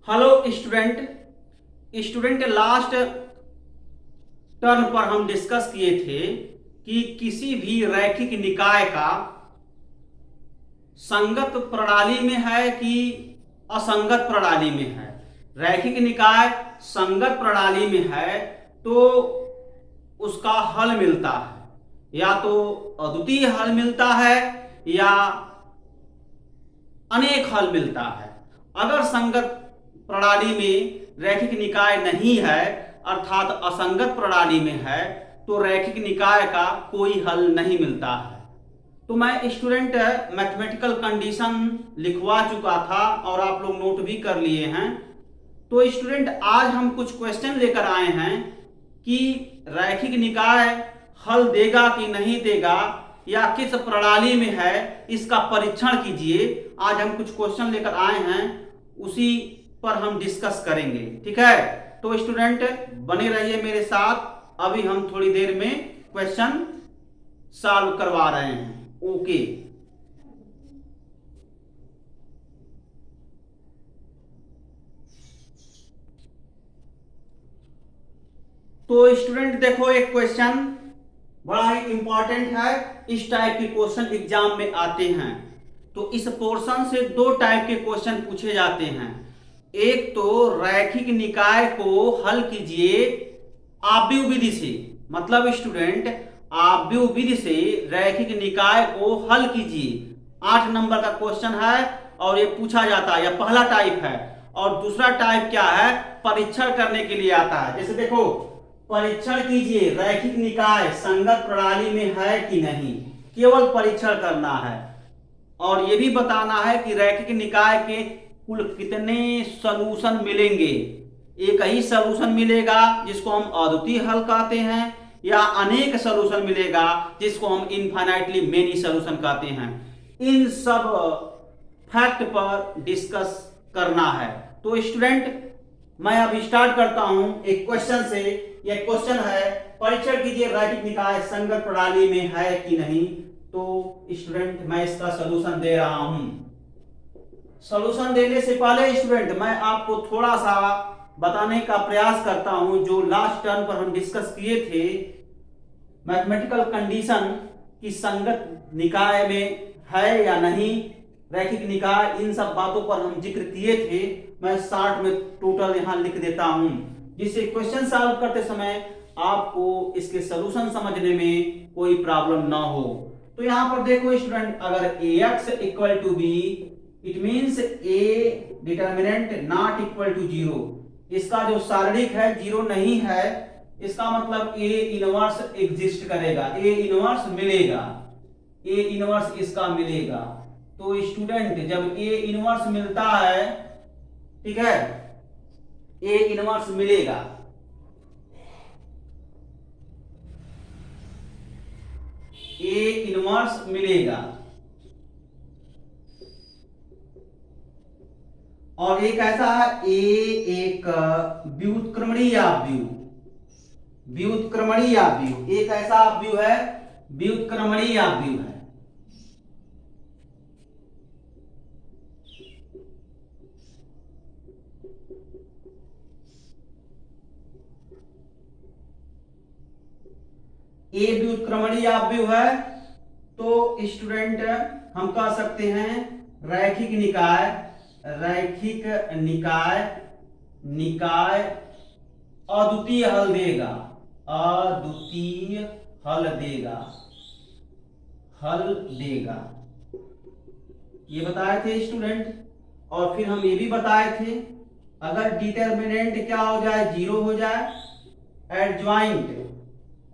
Hello student last turn पर हम discuss किए थे कि किसी भी रैखिक निकाय का संगत प्रणाली में है कि असंगत प्रणाली में है। रैखिक निकाय संगत प्रणाली में है तो उसका हल मिलता है, या तो अद्वितीय हल मिलता है या अनेक हल मिलता है। अगर संगत प्रणाली में रैखिक निकाय नहीं है अर्थात असंगत प्रणाली में है तो रैखिक निकाय का कोई हल नहीं मिलता है। तो मैं स्टूडेंट मैथमेटिकल कंडीशन लिखवा चुका था और आप लोग नोट भी कर लिए हैं। तो स्टूडेंट आज हम कुछ क्वेश्चन लेकर आए हैं कि रैखिक निकाय हल देगा कि नहीं देगा या किस प्रणाली में है, इसका परीक्षण कीजिए। आज हम कुछ क्वेश्चन लेकर आए हैं, उसी पर हम डिस्कस करेंगे। ठीक है, तो स्टूडेंट बने रहिए मेरे साथ। अभी हम थोड़ी देर में क्वेश्चन सॉल्व करवा रहे हैं। ओके, तो स्टूडेंट देखो, एक क्वेश्चन बड़ा ही इंपॉर्टेंट है। इस टाइप के क्वेश्चन एग्जाम में आते हैं। तो इस पोर्शन से दो टाइप के क्वेश्चन पूछे जाते हैं। एक तो रैखिक निकाय को हल कीजिए आव्यूह विधि से, मतलब स्टूडेंट आव्यूह विधि से रैखिक निकाय को हल कीजिए। 8 नंबर का क्वेश्चन है और ये पूछा जाता है, यह पहला टाइप है। और दूसरा टाइप क्या है, परीक्षण करने के लिए आता है। जैसे देखो, परीक्षण कीजिए रैखिक निकाय संगत प्रणाली में है कि नहीं, केवल परीक्षण करना है। और यह भी बताना है कि रैखिक निकाय के कुल कितने सॉल्यूशन मिलेंगे। एक ही सॉल्यूशन मिलेगा जिसको हम अद्वितीय हल कहते हैं, या अनेक सॉल्यूशन मिलेगा जिसको हम इनफाइनाइटली मेनी सॉल्यूशन कहते हैं। इन सब फैक्ट पर डिस्कस करना है। तो स्टूडेंट मैं अब स्टार्ट करता हूं एक क्वेश्चन से। यह क्वेश्चन है, परीक्षण कीजिए रैखिक निकाय संगत प्रणाली में है कि नहीं। तो स्टूडेंट मैं इसका सॉल्यूशन दे रहा हूं। सॉल्यूशन देने से पहले स्टूडेंट मैं आपको थोड़ा सा बताने का प्रयास करता हूं। जो लास्ट टर्न पर हम डिस्कस किए थे मैथमेटिकल कंडीशन की संगत निकाय में है या नहीं, रैखिक निकाय, इन सब बातों पर हम जिक्र किए थे। मैं शॉर्ट में टोटल यहां लिख देता हूं, जिससे क्वेश्चन सॉल्व करते समय आपको इसके सॉल्यूशन समझने में कोई प्रॉब्लम ना हो। तो यहां पर देखो स्टूडेंट, अगर ax equal to b, it means a determinant not equal to 0। इसका जो सारणिक है 0 नहीं है, इसका मतलब a इनवर्स एग्जिस्ट करेगा, a इनवर्स मिलेगा, a इनवर्स इसका मिलेगा। तो स्टूडेंट जब a इनवर्स मिलता है, ठीक है, a इनवर्स मिलेगा, a इनवर्स मिलेगा। और एक ऐसा है a एक व्युत्क्रमणीय आव्यूह, व्युत्क्रमणीय आव्यूह एक ऐसा आव्यूह है, व्युत्क्रमणीय आव्यूह है। ए व्युत्क्रमणीय आव्यूह है तो स्टूडेंट हम कह सकते हैं रैखिक निकाय, रैखिक निकाय, निकाय अद्वितीय हल देगा, अद्वितीय हल देगा, हल देगा, ये बताए थे स्टूडेंट। और फिर हम ये भी बताए थे, अगर डिटर्मिनेंट क्या हो जाए, 0 हो जाए, adjoint,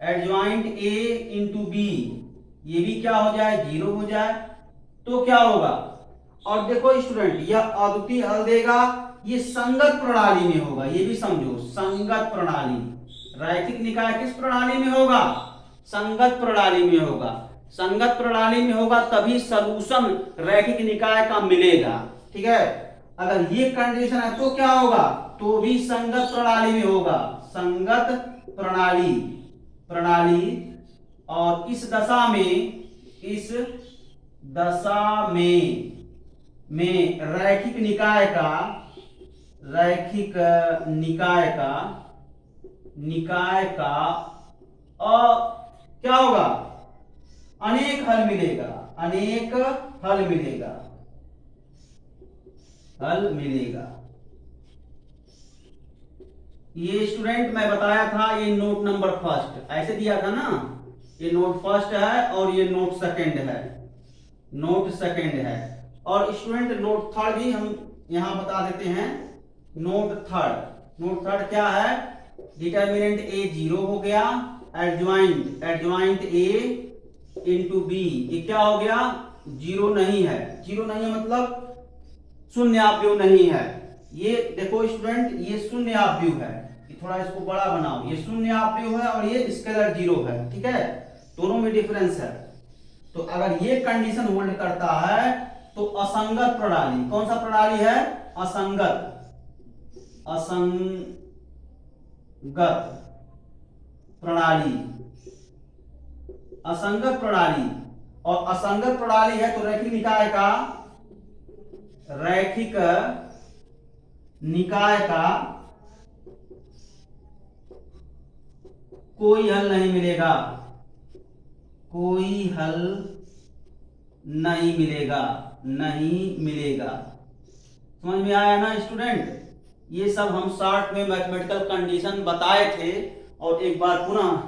adjoint a into B, ये भी क्या हो जाए, 0 हो जाए, तो क्या होगा। और देखो स्टूडेंट, यह अद्वितीय हल देगा, ये संगत प्रणाली में होगा, ये भी समझो, संगत प्रणाली। रैखिक निकाय किस प्रणाली में होगा, संगत प्रणाली में होगा। संगत प्रणाली में होगा तभी सॉल्यूशन रैखिक निकाय का मिलेगा। ठीक है, अगर ये कंडीशन है तो क्या होगा, तो भी संगत प्रणाली में होगा, संगत प्रणाली, प्रणाली। और इस दशा में, इस दशा में रैखिक निकाय का, रैखिक निकाय का क्या होगा, अनेक हल मिलेगा, अनेक हल मिलेगा, हल मिलेगा। ये स्टूडेंट मैं बताया था, ये नोट नंबर फर्स्ट ऐसे दिया था ना, ये नोट फर्स्ट है और ये नोट सेकंड है, नोट सेकंड है। और स्टूडेंट नोट थर्ड भी हम यहां बता देते हैं। नोट थर्ड क्या है, डिटर्मिनेंट ए 0 हो गया, एडज्वाइंट ए इंटू बी, ये क्या हो गया, 0 नहीं है। 0 नहीं है मतलब शून्य आपव्यूह नहीं है। ये देखो स्टूडेंट, ये शून्य आपव्यूह है, थोड़ा इसको बड़ा बनाओ, ये शून्य आपव्यूह है और ये स्केलर 0 है, ठीक है, दोनों में डिफरेंस है। तो अगर ये कंडीशन होल्ड करता है तो असंगत प्रणाली, कौन सा प्रणाली है, असंगत प्रणाली, असंगत प्रणाली। और असंगत प्रणाली है तो रैखिक निकाय का कोई हल नहीं मिलेगा, कोई हल नहीं मिलेगा, नहीं मिलेगा। समझ में आया ना स्टूडेंट? ये सब हम शॉर्ट में मैथमेटिकल कंडीशन बताए थे और एक बार पुनः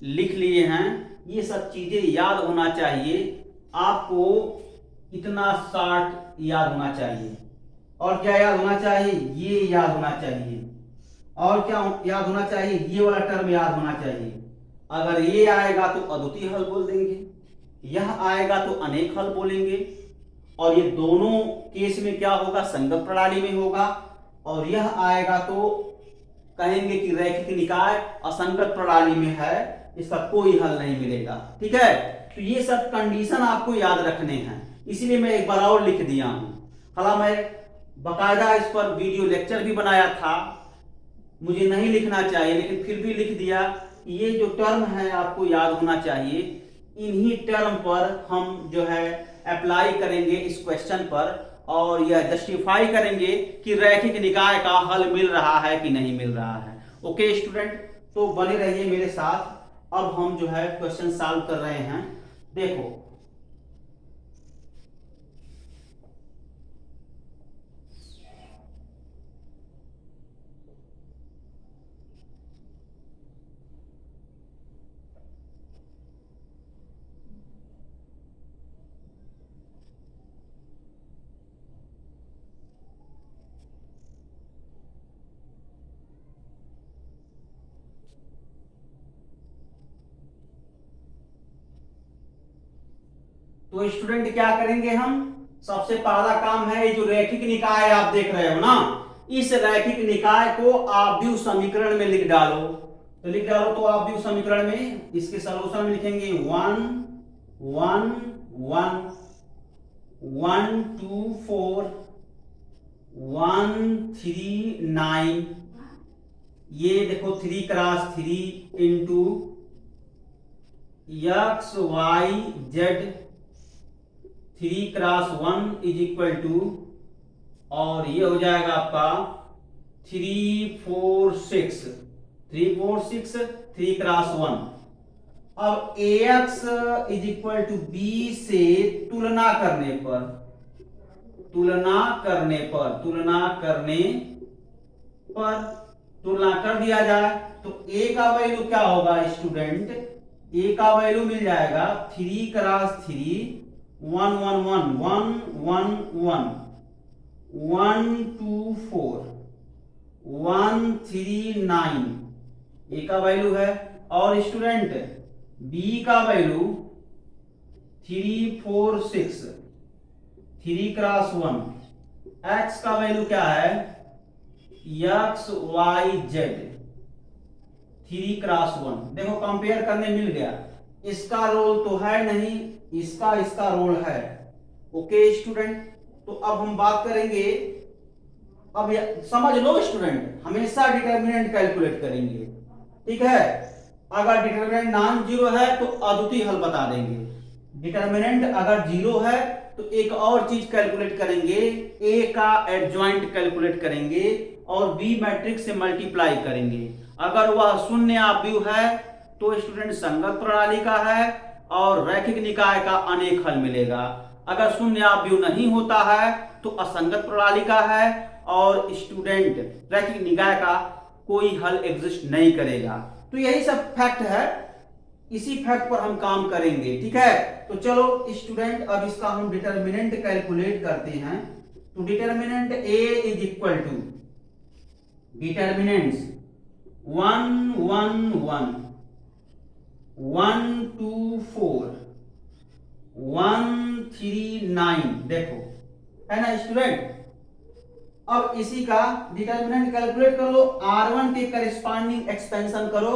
लिख लिए हैं। ये सब चीजें याद होना चाहिए आपको, इतना शॉर्ट याद होना चाहिए। और क्या याद होना चाहिए, ये याद होना चाहिए। और क्या याद होना चाहिए, ये वाला टर्म याद होना चाहिए। अगर ये आएगा तो अद्वितीय हल बोल देंगे, यह आएगा तो अनेक हल बोलेंगे, और ये दोनों केस में क्या होगा, संगत प्रणाली में होगा। और यह आएगा तो कहेंगे कि रैखिक निकाय असंगत प्रणाली में है, इसका कोई हल नहीं मिलेगा, ठीक है। तो ये सब कंडीशन आपको याद रखने हैं, इसीलिए मैं एक बार और लिख दिया हूं। हालांकि मैं बकायदा इस पर वीडियो लेक्चर भी बनाया था, मुझे नहीं लिखना चाहिए लेकिन फिर भी लिख दिया। ये जो टर्म है आपको याद होना चाहिए, इन्हीं टर्म पर हम जो है अप्लाई करेंगे इस क्वेश्चन पर, और यह जस्टिफाई करेंगे कि रैखिक निकाय का हल मिल रहा है कि नहीं मिल रहा है। ओके स्टूडेंट, तो बने रहिए मेरे साथ। अब हम जो है क्वेश्चन सॉल्व कर रहे हैं। देखो तो स्टूडेंट क्या करेंगे हम, सबसे पहला काम है ये जो रैखिक निकाय आप देख रहे हो ना, इस रैखिक निकाय को आव्यूह समीकरण में लिख डालो। तो लिख डालो, तो आव्यूह समीकरण में इसके सॉल्यूशन में लिखेंगे 1 1 1 1 2 4 1 3 9। ये देखो 3 cross 3 into x y z 3 cross 1 is equal to, और ये हो जाएगा आपका 3 4 6 3 4 6 3 क्रॉस 1। अब ax is equal to B से तुलना करने पर तुलना कर दिया जाए तो a का वैल्यू क्या होगा स्टूडेंट, a का वैल्यू मिल जाएगा 3 क्रॉस 3 1 1 1 1 1 1 1 2 4 1 3 9 a का वैल्यू है। और स्टूडेंट b का वैल्यू 3 4 6 3 क्रॉस 1, x का वैल्यू क्या है एक्स वाई जेड 3 क्रॉस 1। देखो कंपेयर करने मिल गया, इसका रोल तो है नहीं, इसका रोल है। ओके स्टूडेंट, तो अब हम बात करेंगे, अब समझ लो स्टूडेंट, हमेशा डिटर्मिनेंट कैलकुलेट करेंगे, ठीक है। अगर डिटर्मिनेंट नॉन जीरो है तो अद्वितीय हल बता देंगे, डिटर्मिनेंट अगर जीरो है तो एक और चीज कैलकुलेट करेंगे, ए का एडजॉइंट कैलकुलेट करेंगे, और बी मैट्रिक्स से मल्टीप्लाई करेंगे। अगर वह शून्य आव्यूह है तो स्टूडेंट संगत प्रणाली का है और रैखिक निकाय का अनेक हल मिलेगा। अगर शून्य आव्यूह नहीं होता है तो असंगत प्रणाली का है और स्टूडेंट रैखिक निकाय का कोई हल एग्जिस्ट नहीं करेगा। तो यही सब फैक्ट है, इसी फैक्ट पर हम काम करेंगे, ठीक है। तो चलो स्टूडेंट अब इसका हम डिटर्मिनेंट कैलकुलेट करते हैं। तो determinant A is equal to determinants 1 1 1 1 2 4 1 3 9 देखो है ना स्टूडेंट। अब इसी का डिटर्मिनेंट कैलकुलेट कर लो, R1 के करेस्पॉन्डिंग एक्सपेंशन करो।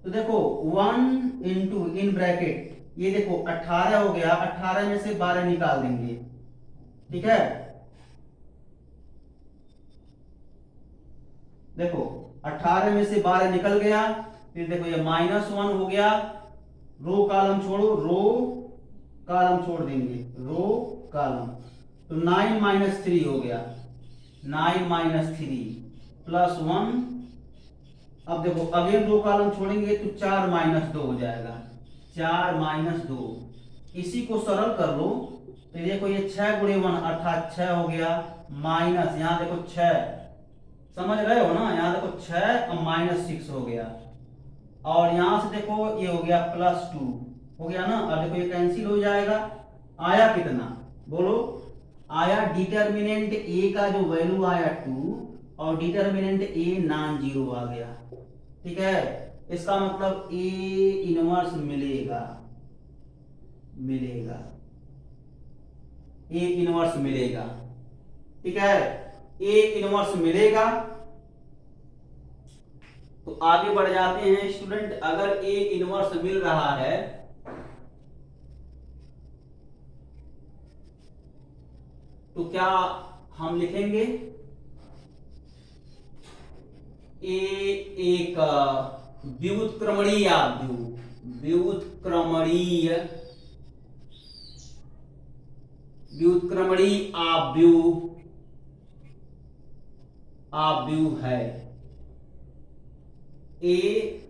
तो देखो 1 इंटू इन ब्रैकेट ये देखो 18 हो गया, 18 में से 12 निकाल देंगे, ठीक है। देखो 18 में से 12 निकल गया, फिर देखो ये -1 हो गया, रो कॉलम छोड़ो, रो कॉलम छोड़ देंगे, रो कॉलम। तो 9 - 3 हो गया, 9 - 3 +1। अब देखो अगेन दो कॉलम छोड़ेंगे तो 4 - 2 हो जाएगा, 4 - 2। इसी को सरल कर लो तो देखो ये 6 × 1 अर्थात 6 हो गया, माइनस यहाँ देखो 6, समझ रहे हो ना, यहाँ देखो 6 और -6 हो गया, और यहां से देखो ये हो गया +2 हो गया ना। अब देखो ये कैंसिल हो जाएगा, आया कितना बोलो, आया डिटर्मिनेंट ए का जो वैल्यू आया 2 और डिटर्मिनेंट ए नॉन जीरो आ गया, ठीक है। इसका मतलब ए इनवर्स मिलेगा, ए इनवर्स मिलेगा, ठीक है, ए इनवर्स मिलेगा। तो आगे बढ़ जाते हैं स्टूडेंट। अगर ए इनवर्स मिल रहा है तो क्या हम लिखेंगे ए एक व्युत्क्रमणीय आव्यूह है, ए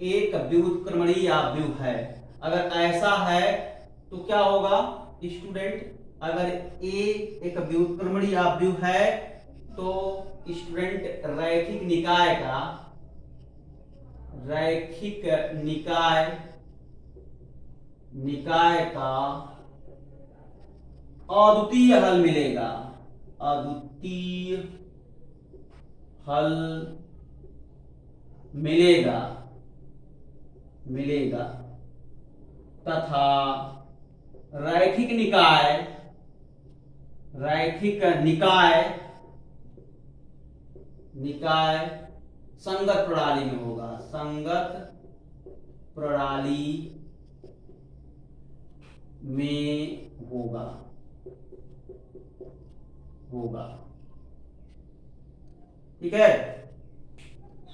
एक व्युत्क्रमणीय आव्यूह है। अगर ऐसा है तो क्या होगा स्टूडेंट, अगर ए एक व्युत्क्रमणीय आव्यूह है तो स्टूडेंट रैखिक निकाय का अद्वितीय हल मिलेगा, अद्वितीय हल मिलेगा तथा रैखिक निकाय संगत प्रणाली में होगा, संगत प्रणाली में होगा, ठीक है,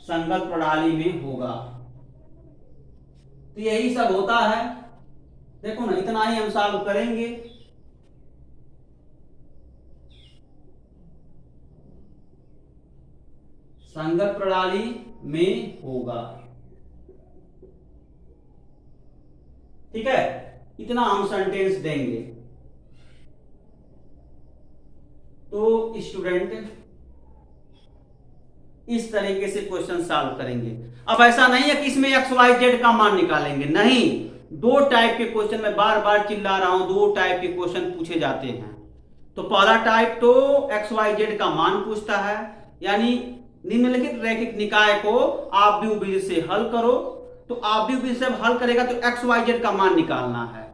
संगत प्रणाली में होगा। तो यही सब होता है, देखो ना, इतना ही हम सॉल्व करेंगे। संगत प्रणाली में होगा, ठीक है, इतना हम सेंटेंस देंगे। तो स्टूडेंट इस तरीके से क्वेश्चन सॉल्व करेंगे। अब ऐसा नहीं है कि इसमें XYZ का मान निकालेंगे, नहीं, दो टाइप के क्वेश्चन, मैं बार बार चिल्ला रहा हूं, दो टाइप के क्वेश्चन पूछे जाते हैं। तो पहला टाइप तो XYZ का मान पूछता है, यानी निम्नलिखित रैखिक निकाय को आव्यूह विधि से हल करो। तो आव्यूह विधि से हल करेगा तो XYZ का मान निकालना है,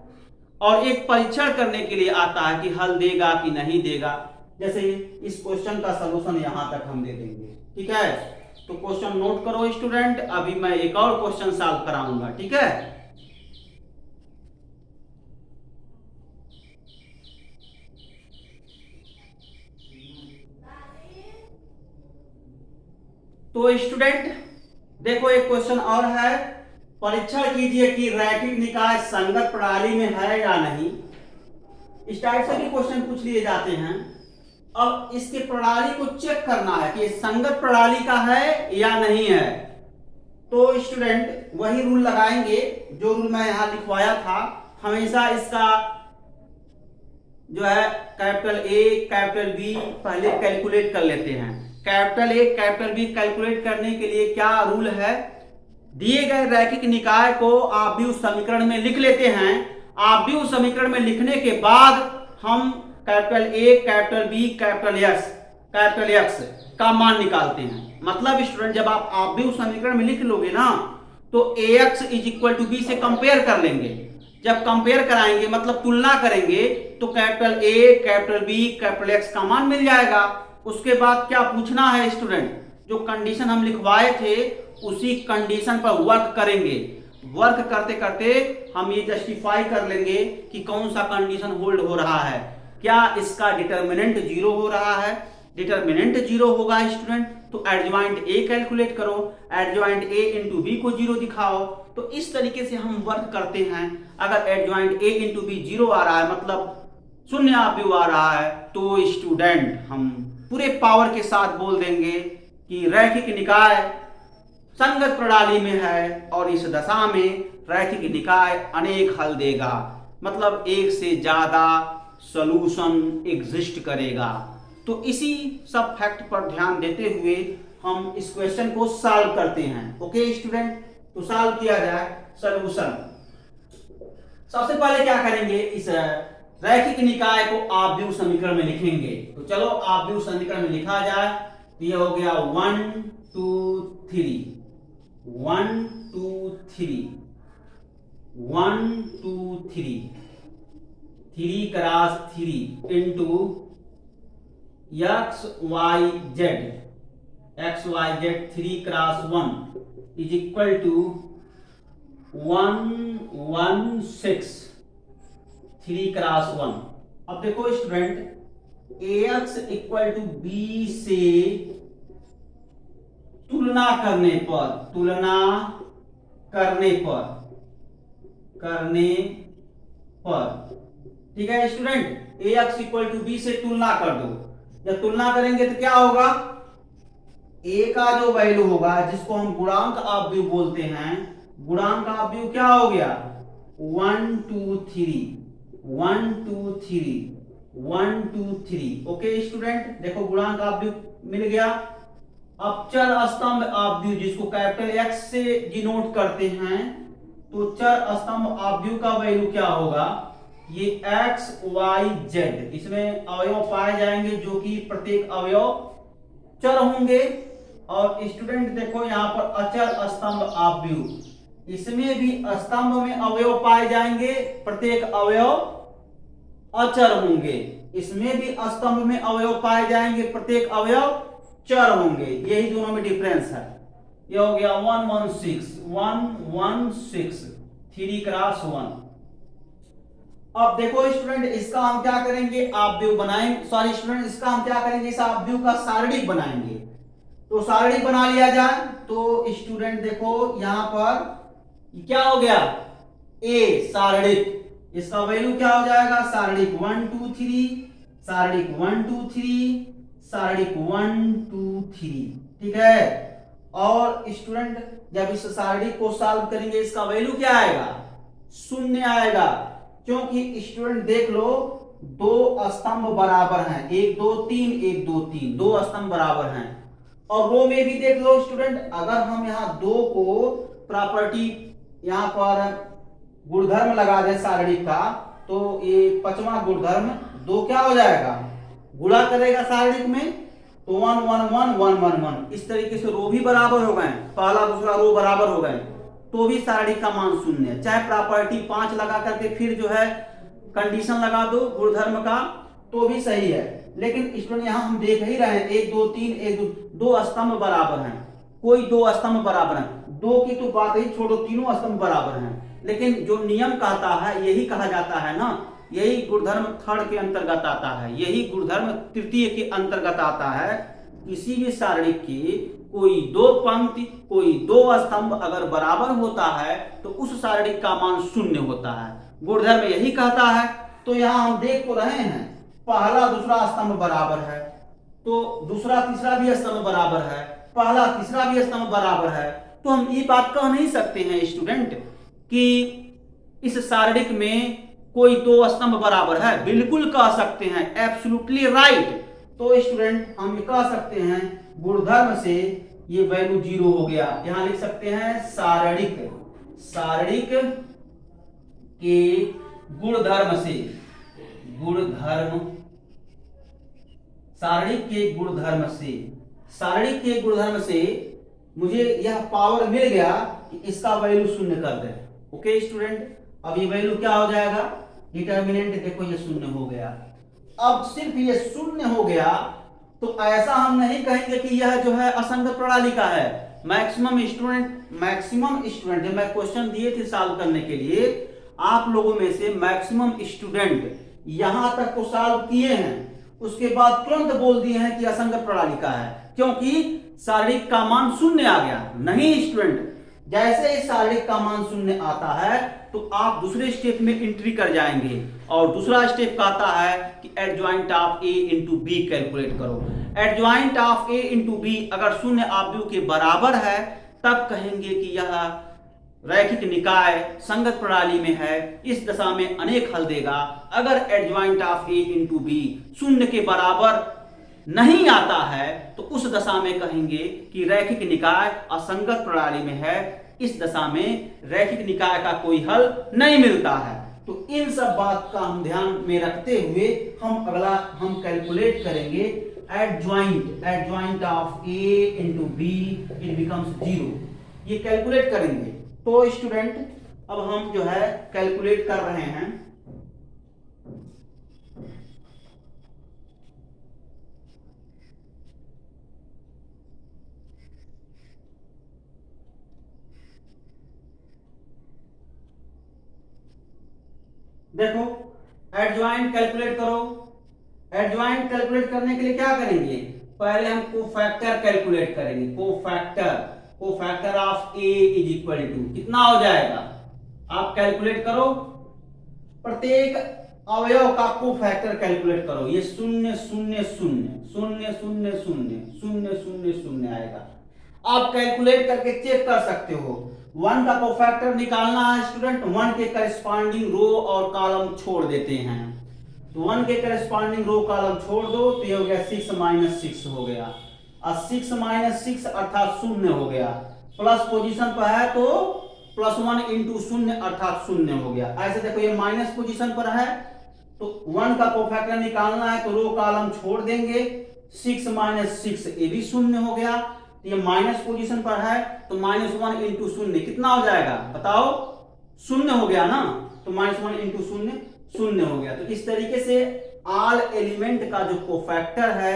और एक परीक्षण करने के लिए आता है कि हल देगा कि नहीं देगा। जैसे इस क्वेश्चन का सलूशन यहां तक हम दे देंगे, ठीक है। तो क्वेश्चन नोट करो स्टूडेंट, अभी मैं एक और क्वेश्चन सॉल्व कराऊंगा, ठीक है। तो स्टूडेंट देखो एक क्वेश्चन और है, परीक्षण कीजिए कि रैखिक निकाय संगत प्रणाली में है या नहीं। इस टाइप से भी क्वेश्चन पूछ लिए जाते हैं। अब इसके प्रणाली को चेक करना है कि ये संगत प्रणाली का है या नहीं है। तो स्टूडेंट वही रूल लगाएंगे जो रूल मैं यहां लिखवाया था। हमेशा इसका जो है कैपिटल ए कैपिटल बी पहले कैलकुलेट कर लेते हैं। Capital A capital B calculate करने के लिए क्या रूल है, दिए गए रैखिक निकाय को आप भी उस समीकरण में लिख लेते हैं। आप भी उस समीकरण में लिखने के बाद हम capital A capital B capital X का मान निकालते हैं। मतलब स्टूडेंट जब आप भी उस समीकरण में लिख लोगे ना तो ax is equal to B से कंपेयर कर लेंगे। जब कंपेयर कराएंगे मतलब तुलना करेंगे तो capital A capital B capital X का मान मिल जाएगा। उसके बाद क्या पूछना है स्टूडेंट, जो कंडीशन हम लिखवाए थे उसी कंडीशन पर वर्क करेंगे। वर्क करते करते हम ये जस्टिफाई कर लेंगे कि कौन सा कंडीशन होल्ड हो रहा है। क्या इसका डिटर्मिनेंट जीरो हो रहा है, डिटर्मिनेंट जीरो होगा स्टूडेंट तो एडजॉइंट ए कैलकुलेट करो, एडजॉइंट ए इंटू बी को जीरो दिखाओ। तो इस तरीके से हम वर्क करते हैं। अगर adjoint A into B zero आ रहा है मतलब शून्य आव्यूह आ रहा है तो स्टूडेंट हम पूरे पावर के साथ बोल देंगे कि रैखिक निकाय संगत प्रणाली में है और इस दशा में रैखिक निकाय अनेक हल देगा, मतलब एक से ज्यादा सॉल्यूशन एग्जिस्ट करेगा। तो इसी सब फैक्ट पर ध्यान देते हुए हम इस क्वेश्चन को सॉल्व करते हैं। ओके स्टूडेंट, तो सॉल्व किया जाए सॉल्यूशन। सबसे पहले क्या करेंगे, इस रैखिक निकाय को आव्यूह समीकरण में लिखेंगे। तो चलो आव्यूह समीकरण में लिखा जाए। तो ये हो गया 1 2 3 1 2 3 1 2 3 3 cross 3 into x y z 3 cross 1 is equal to 1 1 6 3 cross 1। अब देखो student ax equal to B से तुलना करने पर ठीक है student, ax equal to B से तुलना कर दो। जब तुलना करेंगे तो क्या होगा, a का जो वैल्यू होगा जिसको हम गुणांक आव्यूह बोलते हैं, गुणांक आव्यूह क्या हो गया 1 2 3 1 2 3 1 2 3। ओके स्टूडेंट, देखो गुणांक आव्यूह मिल गया। अब चर स्तंभ आव्यूह जिसको कैपिटल एक्स से डिनोट करते हैं, तो चर स्तंभ आव्यूह का वैल्यू क्या होगा, ये एक्स वाई जेड, इसमें अवयव पाए जाएंगे जो कि प्रत्येक अवयव चर होंगे। और स्टूडेंट देखो यहाँ पर अचर स्तंभ आव्यूह, इसमें भी स्तंभ में अवयव पाए जाएंगे, प्रत्येक अवयव अचर होंगे। इसमें भी स्तंभ में अवयव पाए जाएंगे, प्रत्येक अवयव चर होंगे। यही दोनों में डिफरेंस है। ये हो गया 1 1 6 3 क्रॉस 1। अब देखो स्टूडेंट इसका हम क्या करेंगे, आव्यूह बनाएंगे। सॉरी स्टूडेंट, इसका हम क्या करेंगे, इस आव्यूह का सारणिक बनाएंगे। तो सारणिक बना लिया जाए तो स्टूडेंट देखो यहां पर क्या हो गया, ए सारणिक, इसका वैल्यू क्या हो जाएगा, सारणिक 1 2 3 सारणिक 1 2 3 सारणिक 1 2 3। ठीक है। और स्टूडेंट जब इस सारणिक को सॉल्व करेंगे इसका वैल्यू क्या आएगा, शून्य आएगा। क्योंकि स्टूडेंट देख लो दो स्तंभ बराबर हैं, 1 2 3 1 2 3, दो स्तंभ बराबर हैं। और रो में भी देख लो स्टूडेंट, अगर हम यहाँ दो को प्रॉपर्टी यहाँ पर गुणधर्म लगा दें सारणिक का, तो ये पांचवा गुणधर्म दो क्या हो जाएगा, गुणा करेगा सारणिक में, तो 1 1 1 1 1 1। इस तरीके से रो भी बराबर हो गए, पहला दूसरा रो बराबर हो गए, तो भी सारणिक का मान शून्य है। चाहे प्रॉपर्टी 5 लगा करके फिर जो है कंडीशन लगा दो गुणधर्म का तो भी सही है। लेकिन स्टूडेंट यहाँ हम देख ही रहे हैं 1 2 3 1 2, दो स्तंभ बराबर हैं, कोई दो स्तंभ बराबर हैं, दो की तो बात ही छोड़ो, तीनों स्तंभ बराबर हैं। लेकिन जो नियम कहता है यही कहा जाता है ना, यही गुणधर्म थर्ड के अंतर्गत आता है, यही गुणधर्म तृतीय के अंतर्गत आता है। किसी भी सारणिक की कोई दो पंक्ति कोई दो स्तंभ अगर बराबर होता है तो उस सारणिक का मान शून्य होता है, गुणधर्म यही कहता है। तो यहाँ हम देख तो रहे हैं पहला दूसरा स्तंभ बराबर है, तो दूसरा तीसरा भी स्तंभ बराबर है, पहला तीसरा भी स्तंभ बराबर है, तो हम ये बात कह नहीं सकते हैं स्टूडेंट कि इस सारणिक में कोई दो स्तंभ बराबर है। बिल्कुल कह सकते हैं, एब्सोल्युटली राइट। तो स्टूडेंट हम ये कह सकते हैं गुणधर्म से ये वैल्यू 0 हो गया। यहां लिख सकते हैं सारणिक के गुणधर्म से, सारणिक के गुणधर्म से मुझे यह पावर मिल गया कि इसका वैल्यू शून्य कर दे। ओके स्टूडेंट, अब ये वैल्यू क्या हो जाएगा, डिटर्मिनेंट देखो ये शून्य हो गया। अब सिर्फ ये शून्य हो गया तो ऐसा हम नहीं कहेंगे कि यह जो है असंगत प्रणाली का है। मैक्सिमम स्टूडेंट जब मैं क्वेश्चन दिए थे सॉल्व करने के लिए, आप लोगों में से मैक्सिमम स्टूडेंट यहां तक तो सॉल्व किए हैं, उसके बाद तुरंत बोल दिए हैं कि असंगत प्रणाली का है, क्योंकि सारणिक का मान शून्य आ गया। नहीं स्टूडेंट, जैसे ही सारणिक का मान शून्य आता है तो आप दूसरे स्टेप में एंट्री कर जाएंगे, और दूसरा स्टेप कहता है कि adjoint of A into B calculate करो। Adjoint of A into B अगर शून्य आव्यूह के बराबर है तब कहेंगे कि यह रैखिक निकाय संगत प्रणाली में है, इस दशा में अनेक हल देगा। अगर adjoint of A into B शून्य के बराबर नहीं आता है तो उस दशा में कहेंगे कि रैखिक निकाय असंगत प्रणाली में है, इस दशा में रैखिक निकाय का कोई हल नहीं मिलता है। तो इन सब बात का हम ध्यान में रखते हुए हम कैलकुलेट करेंगे adjoint of A into B, it becomes 0। ये कैलकुलेट करेंगे। तो स्टूडेंट अब हम जो है कैलकुलेट कर रहे हैं। देखो एडजॉइंट कैलकुलेट करो। एडजॉइंट कैलकुलेट करने के लिए क्या करेंगे, पहले हम कोफैक्टर कैलकुलेट करेंगे। Cofactor of A is equal to कितना हो जाएगा, आप कैलकुलेट करो, प्रत्येक अवयव का कोफैक्टर कैलकुलेट करो। ये 0 0 0 0 0 0 0 0 0 आएगा। आप कैलकुलेट करके चेक कर सकते हो। 1 का कोफैक्टर निकालना है स्टूडेंट, 1 के करस्पॉन्डिंग रो और कॉलम छोड़ देते हैं। तो 1 के करस्पॉन्डिंग रो कॉलम छोड़ दो तो ये हो गया 6 माइनस 6 हो गया, और 6 माइनस 6 अर्थात 0 हो गया। प्लस पोजीशन पर है तो +1 इंटू 0 अर्थात 0 हो गया। ऐसे देखो ये माइनस पोजीशन पर है तो 1 का कोफैक्टर निकालना है तो रो कॉलम छोड़ देंगे। 6 माइनस 6 ये भी 0 हो गया। ये माइनस पोजीशन पर है तो -1 इंटू 0 कितना हो जाएगा बताओ, 0 हो गया ना। तो -1 इंटू 0 0 हो गया। तो इस तरीके से ऑल एलिमेंट का जो कोफैक्टर है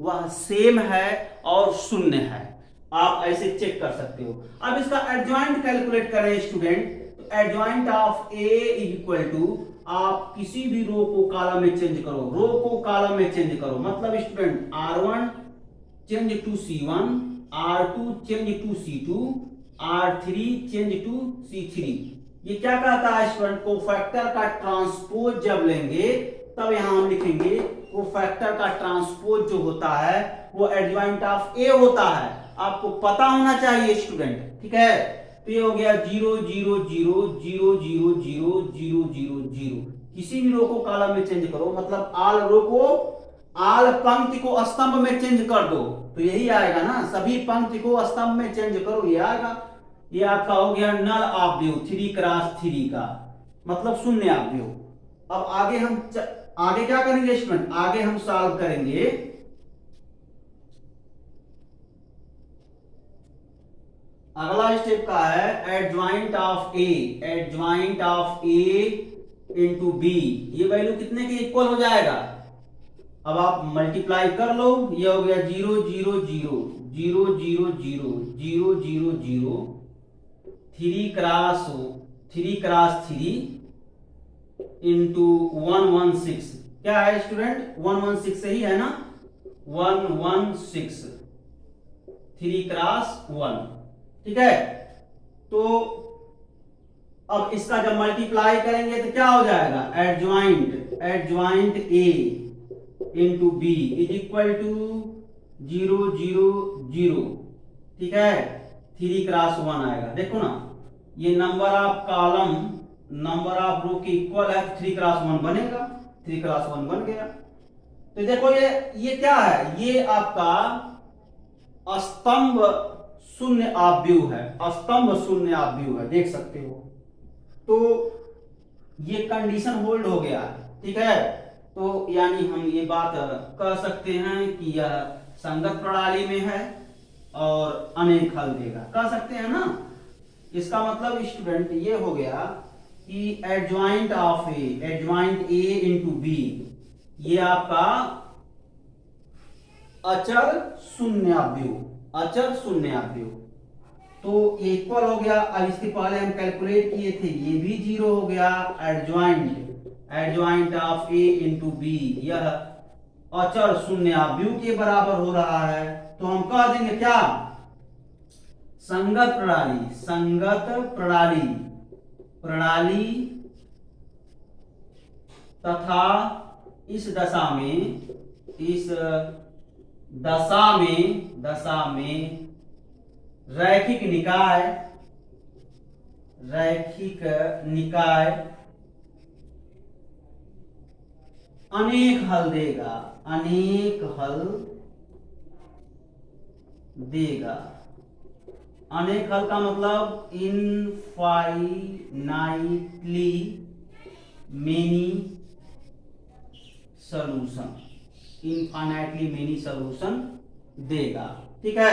वह सेम है और 0 है। आप ऐसे चेक कर सकते हो। अब इसका एडजॉइंट कैलकुलेट करें स्टूडेंट, तो adjoint of A is equal to, आप किसी भी रो को कॉलम में चेंज करो, रो को कॉलम में चेंज करो। मतलब student R1 change to C1, R2 change to C2, R3 change to C3। ये क्या कहता है स्टूडेंट, कोफैक्टर का ट्रांसपोज जब लेंगे तब यहां हम लिखेंगे कोफैक्टर का ट्रांसपोज जो होता है वो एडजॉइंट ऑफ ए होता है। आपको पता होना चाहिए स्टूडेंट, ठीक है। तो ये हो गया 0 0 0 0 0 0 0 0 0। किसी भी रो को कॉलम में चेंज करो, मतलब ऑल रो को, ऑल पंक्ति को स्तंभ में चेंज कर दो तो यही आएगा ना। सभी पंक्ति को स्तंभ में चेंज करो, ये आएगा। ये आपका हो गया नल ऑब्जेक्ट 3 क्रॉस 3 का, मतलब 0 ऑब्जेक्ट। अब आगे हम आगे क्या करेंगे स्टूडेंट, आगे हम सॉल्व करेंगे अगला स्टेप का है adjoint of A into B. ये वैल्यू कितने के इक्वल हो जाएगा, अब आप मल्टीप्लाई कर लो। ये हो गया 0 0 0 0 0 0 0 0 0 3 क्रॉस 3 इंटू 116। क्या है स्टूडेंट, 116 सही है ना, 116 3 क्रॉस 1, ठीक है। तो अब इसका जब मल्टीप्लाई करेंगे तो क्या हो जाएगा, adjoint A into B is equal to 0 0 0, ठीक है, 3 क्रॉस 1 आएगा। देखो ना, ये number of column number of row के इक्वल है, 3 क्रॉस 1 बनेगा, 3 क्रॉस 1 बन गया। तो देखो ये क्या है, ये आपका स्तंभ शून्य ऑब्व्यू है, स्तंभ शून्य ऑब्व्यू है, देख सकते हो। तो ये कंडीशन होल्ड हो गया, ठीक है। तो यानी हम ये बात कह सकते हैं कि यह संगत प्रणाली में है और अनेक हल देगा, कह सकते हैं ना। इसका मतलब स्टूडेंट ये हो गया कि adjoint of A, adjoint A into B, ये आपका अचर शून्याव्यू, अचर शून्याव्यू। तो इक्वल हो गया। अब इसके पहले हम कैलकुलेट किए थे, ये भी 0 हो गया। Adjoint of A into B, यह अचर शून्याव्यू के बराबर हो रहा है। तो हम कह देंगे क्या, संगत प्रणाली, संगत प्रणाली, प्रणाली तथा इस दशा में, इस दशा में रैखिक निकाय, रैखिक निकाय अनेक हल देगा, अनेक हल देगा। अनेक हल का मतलब infinitely many solution, infinitely many solution देगा, ठीक है।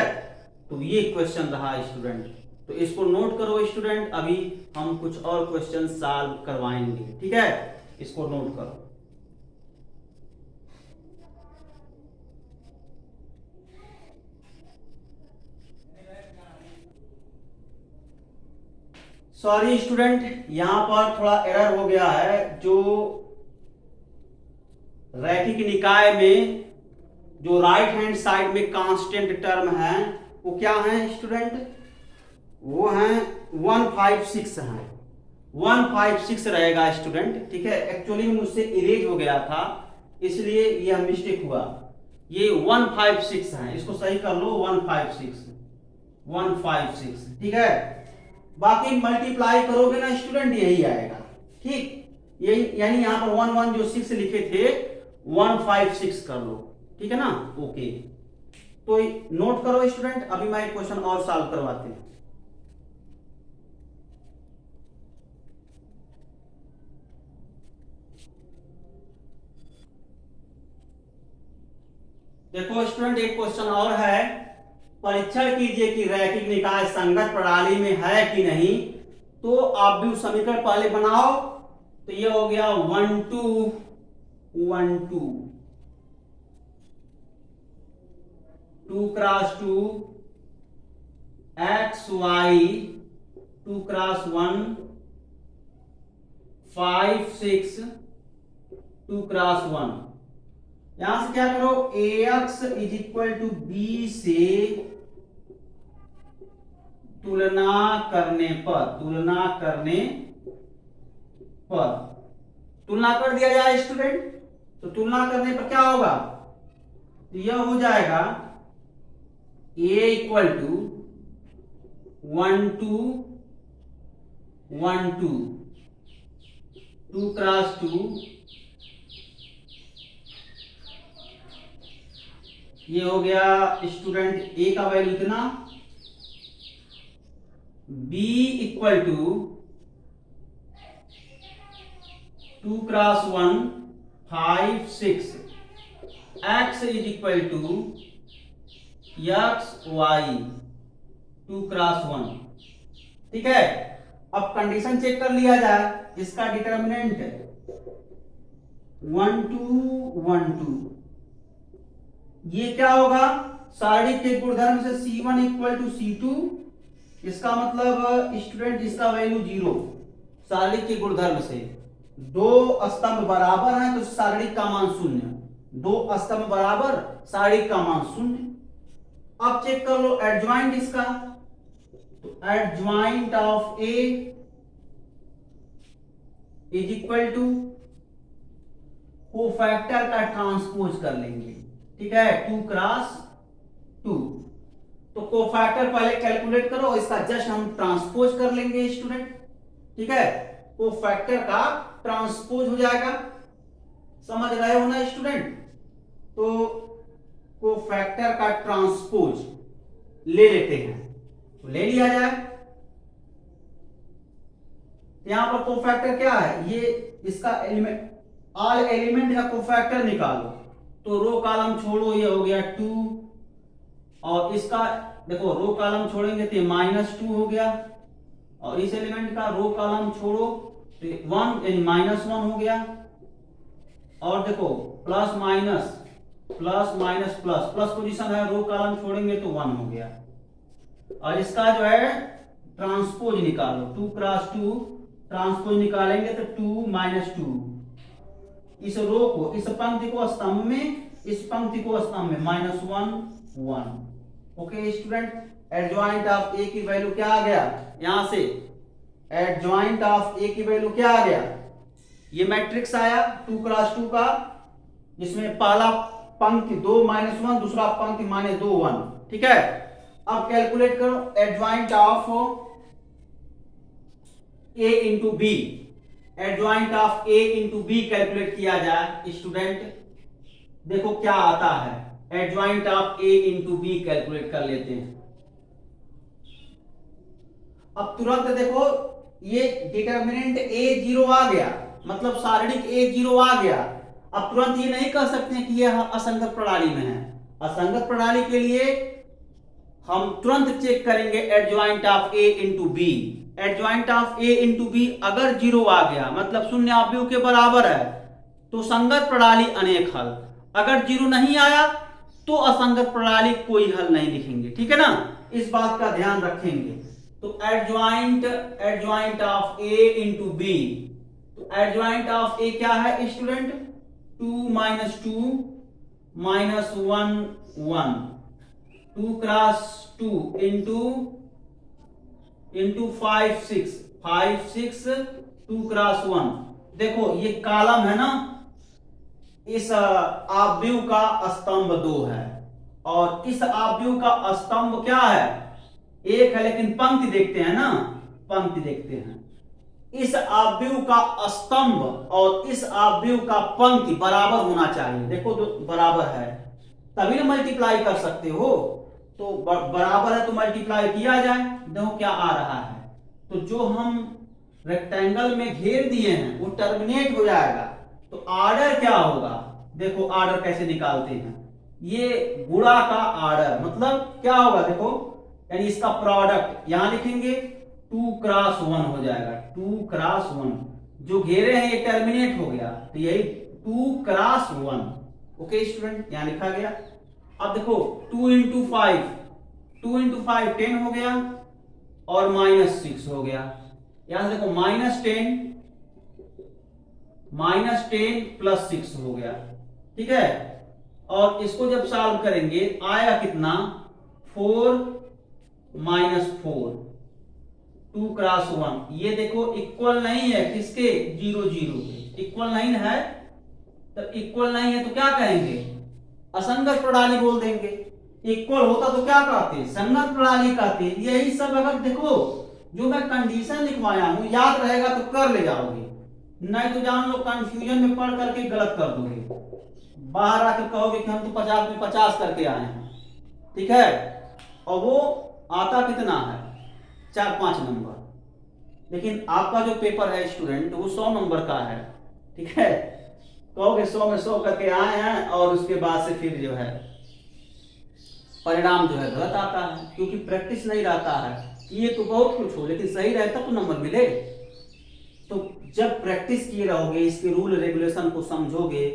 तो ये क्वेश्चन रहा स्टूडेंट, तो इसको नोट करो स्टूडेंट। अभी हम कुछ और क्वेश्चन सॉल्व करवाएंगे, ठीक है, इसको नोट करो। सॉरी स्टूडेंट, यहां पर थोड़ा एरर हो गया है। जो रैखिक निकाय में जो राइट हैंड साइड में कांस्टेंट टर्म है वो क्या है स्टूडेंट, वो है 156 है, 156 रहेगा स्टूडेंट, ठीक है। एक्चुअली मुझसे इरेज हो गया था, इसलिए यह मिस्टेक हुआ। ये 156 है, इसको सही कर लो, 156, 156, ठीक है। बाकी मल्टीप्लाई करोगे ना स्टूडेंट, यही आएगा, ठीक। यही यानी यहां पर 1 जो 6 लिखे थे 156 कर लो, ठीक है ना, ओके। तो नोट करो स्टूडेंट। अभी मैं एक क्वेश्चन और सॉल्व करवाते हैं। देखो स्टूडेंट, एक क्वेश्चन और है, परीक्षण कीजिए कि रैखिक निकाय संगत प्रणाली में है कि नहीं। तो आप भी समीकरण पहले बनाओ। तो ये हो गया 1 2 1 2, 2 cross 2 x y, 2 cross 1 5 6, 2 cross 1। यहां से क्या करो, ax is equal to B से तुलना करने पर, तुलना करने पर, तुलना कर दिया जाए स्टूडेंट। तो तुलना करने पर क्या होगा, तो यह हो जाएगा a इक्वल टू 1 2 1 2, 2 क्रॉस 2, ये हो गया स्टूडेंट a का वैल्यू इतना, b equal to 2 cross 1 5 6, x is equal to x y 2 cross 1, ठीक है। अब कंडीशन चेक कर लिया जाए। इसका डिटर्मिनेंट 1 2 1 2, ये क्या होगा, सारणी के गुणधर्म से C1 इक्वल टू C2। इसका मतलब स्टूडेंट इसका वैल्यू 0, सारणी के गुणधर्म से। दो स्तंभ बराबर हैं तो सारणी का मान 0, दो स्तंभ बराबर, सारणी का मान 0। अब चेक कर लो एडजॉइंट इसका, तो adjoint of A is equal to cofactor का ट्रांसपोज कर लेंगे, ठीक है, 2 क्रॉस 2। तो कोफैक्टर पहले कैलकुलेट करो, इसका जस्ट हम ट्रांसपोज कर लेंगे स्टूडेंट, ठीक है, कोफैक्टर का ट्रांसपोज हो जाएगा, समझ रहे हो ना स्टूडेंट। तो कोफैक्टर का ट्रांसपोज ले लेते हैं, तो ले लिया जाए। यहां पर कोफैक्टर क्या है, ये इसका एलिमेंट, ऑल एलिमेंट का कोफैक्टर निकालो, तो रो कॉलम छोड़ो, ये हो गया 2, और इसका देखो रो कॉलम छोड़ेंगे तो ये -2 हो गया, और इस एलिमेंट का रो कॉलम छोड़ो तो 1 यानी -1 हो गया, और देखो plus minus plus minus plus plus position है, रो कॉलम छोड़ेंगे तो 1 हो गया, और इसका जो है ट्रांसपोज निकालो, 2 क्रॉस 2 ट्रांसपोज निकालेंगे तो 2 -2, इस रो को, इस पंक्ति को स्तंभ में, इस पंक्ति को स्तंभ में, -1 1। ओके स्टूडेंट, एडजॉइंट ऑफ ए की वैल्यू क्या आ गया, यहां से एडजॉइंट ऑफ ए की वैल्यू क्या आ गया, ये मैट्रिक्स आया 2 क्रॉस 2 का, जिसमें पहला पंक्ति 2 -1, दूसरा पंक्ति -2 1, ठीक है। अब कैलकुलेट करो adjoint of A into B, adjoint of A into B calculate किया जाए स्टूडेंट, देखो क्या आता है, adjoint of A into B calculate कर लेते हैं। अब तुरंत देखो ये डिटर्मिनेंट A0 आ गया, मतलब सारणिक A0 आ गया। अब तुरंत ये नहीं कह सकते हैं कि यह असंगत प्रणाली में है, असंगत प्रणाली के लिए हम तुरंत चेक करेंगे adjoint of A into B, adjoint of A into B अगर 0 आ गया मतलब शून्य अवयव के बराबर है तो संगत प्रणाली अनेक हल, अगर 0 नहीं आया तो असंगत प्रणाली कोई हल नहीं लिखेंगे, ठीक है ना, इस बात का ध्यान रखेंगे। तो adjoint of A into B, तो एडजॉइंट ऑफ ए क्या है स्टूडेंट, 2 -2 -1 1, 2 क्रॉस 2 इंटू 5 6 2 क्रॉस 1। देखो ये कॉलम है ना, इस आव्यूह का स्तंभ 2 है, और इस आव्यूह का स्तंभ क्या है, 1 है, लेकिन पंक्ति देखते हैं ना, पंक्ति देखते हैं, इस आव्यूह का स्तंभ और इस आव्यूह का पंक्ति बराबर होना चाहिए, देखो बराबर है तभी ना मल्टीप्लाई कर सकते हो, तो बराबर है तो मल्टीप्लाई किया जाए, देखो क्या आ रहा है, तो जो हम रेक्टेंगल में घेर दिए हैं वो टर्मिनेट हो जाएगा, तो ऑर्डर क्या होगा, देखो ऑर्डर कैसे निकालते हैं, ये गुणा का ऑर्डर मतलब क्या होगा, देखो यानी इसका प्रोडक्ट यहां लिखेंगे 2 क्रॉस 1 हो जाएगा, 2 क्रॉस 1, जो घेरे हैं ये टर्मिनेट हो गया, तो यही 2 क्रॉस 1। ओके स्टूडेंट, यहां लिखा गया। अब देखो 2 इंटू 5 10 हो गया, और -6 हो गया, यहां से देखो -10 प्लस 6 हो गया, ठीक है, और इसको जब सॉल्व करेंगे आएगा कितना, 4 -4 2 क्रॉस 1, ये देखो इक्वल नहीं है किसके, 0 0 के, इक्वल नहीं है, तो इक्वल नहीं है तो क्या कहेंगे, असंगत प्रणाली बोल देंगे, इक्वल होता तो क्या कहते, संगत प्रणाली कहते। यही सब अगर देखो जो मैं कंडीशन लिखवाया हूं याद रहेगा तो कर ले जाओगे, नहीं तो जान लो कंफ्यूजन में पढ़ करके गलत कर दोगे, बाहर आकर कहोगे कि हम तो 50 में 50 करके आए हैं, ठीक है, और वो आता कितना है 4-5 नंबर, लेकिन आपका जो पेपर है स्टूडेंट वो 100 नंबर का है, ठीक है, कहोगे 100 में 100 करके आए हैं, और उसके बाद से फिर जो है परिणाम जो है गलत आता है, क्योंकि प्रैक्टिस नहीं रहता है, ये तो बहुत कुछ हो लेकिन सही रहता तो नंबर मिले। तो जब प्रैक्टिस किए रहोगे, इसके रूल रेगुलेशन को समझोगे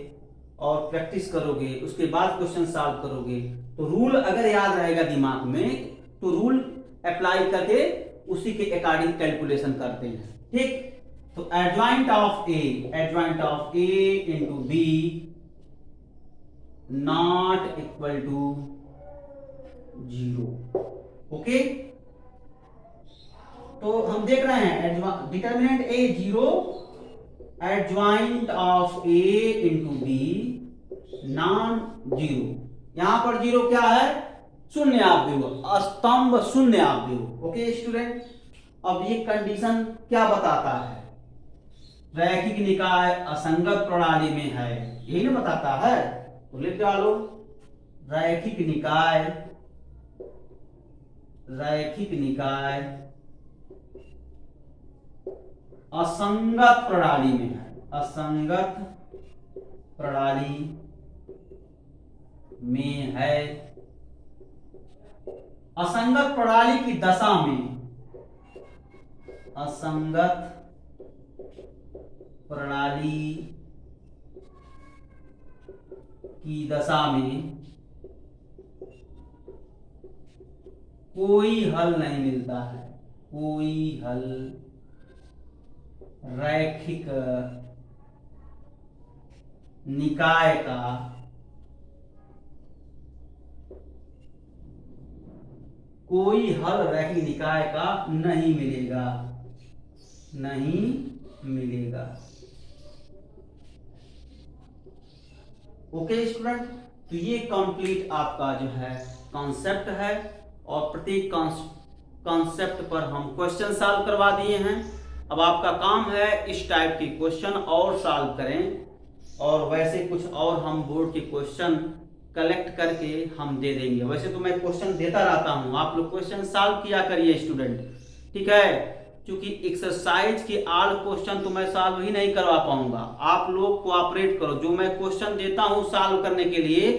और प्रैक्टिस करोगे, उसके बाद क्वेश्चन सॉल्व करोगे, तो रूल अगर याद रहेगा दिमाग में तो रूल अप्लाई करके उसी के अकॉर्डिंग कैलकुलेशन करते हैं, ठीक। तो adjoint of A into B not equal to 0। Okay, तो हम देख रहे हैं determinant A 0 adjoint of A into B non zero. यहां पर जीरो क्या है? शून्य आपदेव, स्तंभ शून्य आपदेव। ओके स्टूडेंट, अब ये कंडीशन क्या बताता है? रैखिक निकाय असंगत प्रणाली में है, यही ना बताता है। तो लिख डालो रैखिक निकाय असंगत प्रणाली में है, असंगत प्रणाली में है। असंगत प्रणाली की दशा में, असंगत प्रणाली की दशा में कोई हल नहीं मिलता है, कोई हल रैखिक निकाय का कोई हल रैखिक निकाय का नहीं मिलेगा, नहीं मिलेगा। ओके स्टूडेंट, तो ये कंप्लीट आपका जो है कॉन्सेप्ट है और प्रत्येक कॉन्सेप्ट पर हम क्वेश्चन सॉल्व करवा दिए हैं। अब आपका काम है इस टाइप के क्वेश्चन और सॉल्व करें, और वैसे कुछ और हम बोर्ड के क्वेश्चन कलेक्ट करके हम दे देंगे। वैसे तो मैं क्वेश्चन देता रहता हूं, आप लोग क्वेश्चन सॉल्व किया करिए स्टूडेंट, ठीक है? क्योंकि एक्सरसाइज के आल क्वेश्चन तो मैं सॉल्व ही नहीं करवा पाऊंगा, आप लोग कोऑपरेट करो। जो मैं क्वेश्चन देता हूं सॉल्व करने के लिए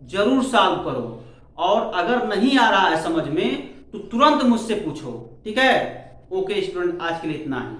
जरूर सॉल्व करो, और अगर नहीं आ रहा है समझ में तो तुरंत मुझसे पूछो, ठीक है? ओके स्टूडेंट, आज के लिए इतना ही।